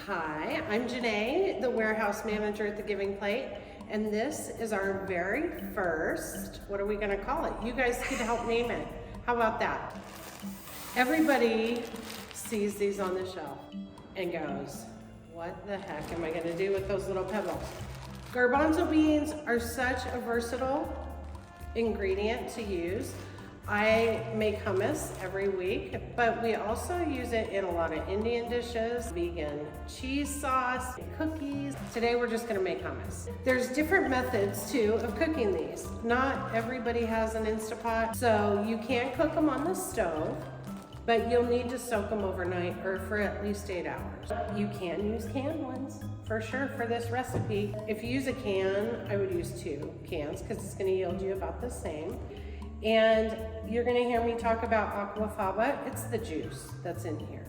Hi, I'm Janae, the warehouse manager at the Giving Plate, and this is our very first, what are we gonna call it? You guys could help name it. How about that? Everybody sees these on the shelf and goes, what the heck am I gonna do with those little pebbles? Garbanzo beans are such a versatile ingredient to use. I make hummus every week, but we also use it in a lot of Indian dishes, vegan cheese sauce, cookies. Today we're just gonna make hummus. There's different methods too of cooking these. Not everybody has an Instapot, so you can't cook them on the stove, but you'll need to soak them overnight or for at least 8 hours. You can use canned ones for sure for this recipe. If you use a can, I would use 2 cans because it's gonna yield you about the same. And you're gonna hear me talk about aquafaba. It's the juice that's in here.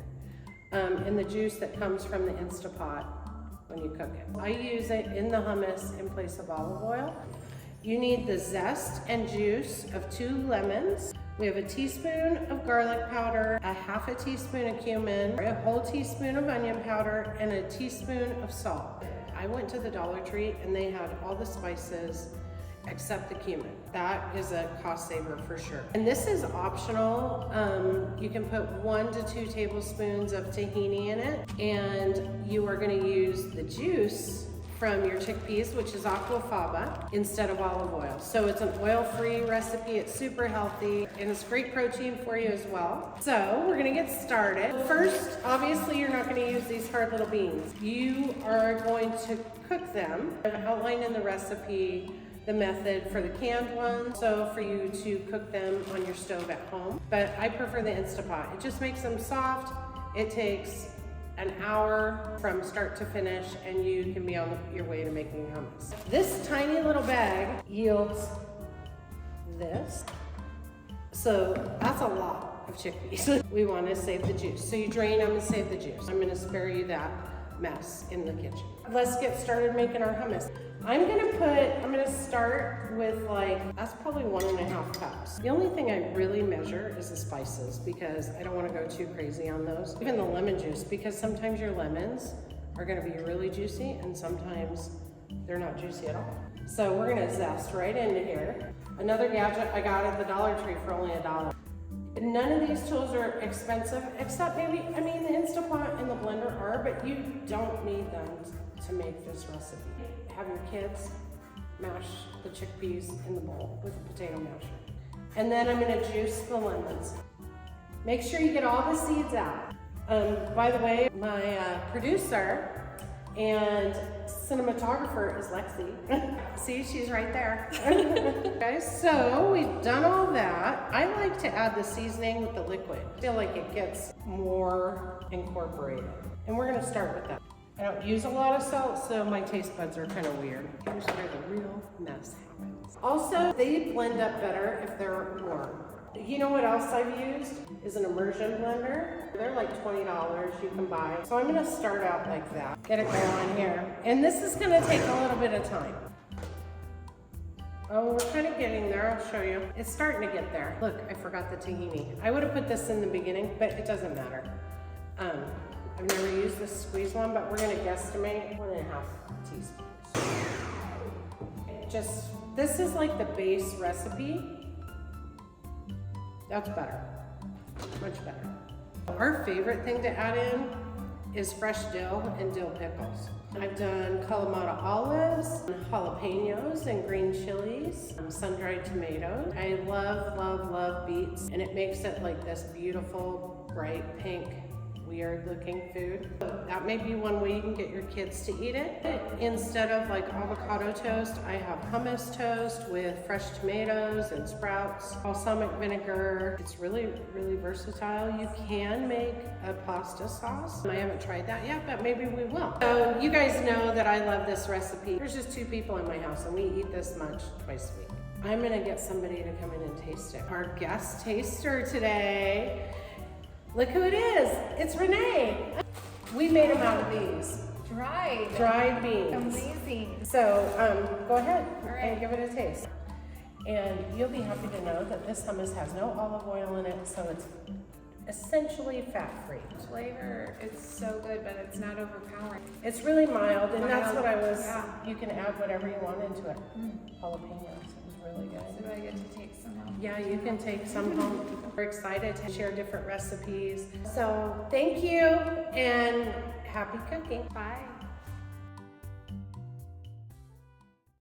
And the juice that comes from the Instapot when you cook it. I use it in the hummus in place of olive oil. You need the zest and juice of 2 lemons. We have a teaspoon of garlic powder, a half a teaspoon of cumin, a whole teaspoon of onion powder, and a teaspoon of salt. I went to the Dollar Tree and they had all the spices except the cumin. That is a cost saver for sure. And this is optional. You can put 1 to 2 tablespoons of tahini in it, and you are gonna use the juice from your chickpeas, which is aquafaba, instead of olive oil. So it's an oil-free recipe, it's super healthy, and it's great protein for you as well. So we're gonna get started. First, obviously you're not gonna use these hard little beans. You are going to cook them. I've outlined in the recipe the method for the canned ones, so for you to cook them on your stove at home. But I prefer the Instapot. It just makes them soft. It takes an hour from start to finish, and you can be on your way to making hummus. This tiny little bag yields this. So that's a lot of chickpeas. We want to save the juice. So you drain them and save the juice. I'm going to spare you that mess in the kitchen. Let's get started making our hummus. I'm gonna start with that's probably 1.5 cups. The only thing I really measure is the spices because I don't want to go too crazy on those. Even the lemon juice, because sometimes your lemons are gonna be really juicy and sometimes they're not juicy at all. So we're gonna zest right into here. Another gadget I got at the Dollar Tree for only $1. None of these tools are expensive, except maybe, the Instapot and the blender are, but you don't need them to make this recipe. Have your kids mash the chickpeas in the bowl with a potato masher. And then I'm gonna juice the lemons. Make sure you get all the seeds out. By the way, my producer and cinematographer is Lexi. See, she's right there. Okay, so we've done all that. I like to add the seasoning with the liquid. I feel like it gets more incorporated. And we're gonna start with that. I don't use a lot of salt, so my taste buds are kind of weird. Here's where the real mess happens. Also, they blend up better if they're warm. You know what else I've used is an immersion blender. They're like $20 you can buy. So I'm gonna start out like that. Get it going here. And this is gonna take a little bit of time. Oh, we're kind of getting there, I'll show you. It's starting to get there. Look, I forgot the tahini. I would have put this in the beginning, but it doesn't matter. I've never used this squeeze one, but we're gonna guesstimate 1.5 teaspoons. This is like the base recipe. That's better, much better. Our favorite thing to add in is fresh dill and dill pickles. I've done Kalamata olives, jalapenos, and green chilies, sun-dried tomatoes. I love, love, love beets, and it makes it like this beautiful, bright pink, weird looking food. So that may be one way you can get your kids to eat it. Instead of avocado toast, I have hummus toast with fresh tomatoes and sprouts, balsamic vinegar. It's really, really versatile. You can make a pasta sauce. I haven't tried that yet, but maybe we will. So you guys know that I love this recipe. There's just 2 people in my house and we eat this much twice a week. I'm gonna get somebody to come in and taste it. Our guest taster today. Look who it is, it's Renee. We made them out of these. Dried beans. Amazing. So go ahead and give it a taste. And you'll be happy to know that this hummus has no olive oil in it, so it's essentially fat-free. Flavor, it's so good, but it's not overpowering. It's really mild, and that's Mild, what I was, yeah. you can add whatever you want into it. Jalapenos, it was really So good. do I get to take some home? Yeah, you can take some home. We're excited to share different recipes. So thank you, and happy cooking. Bye.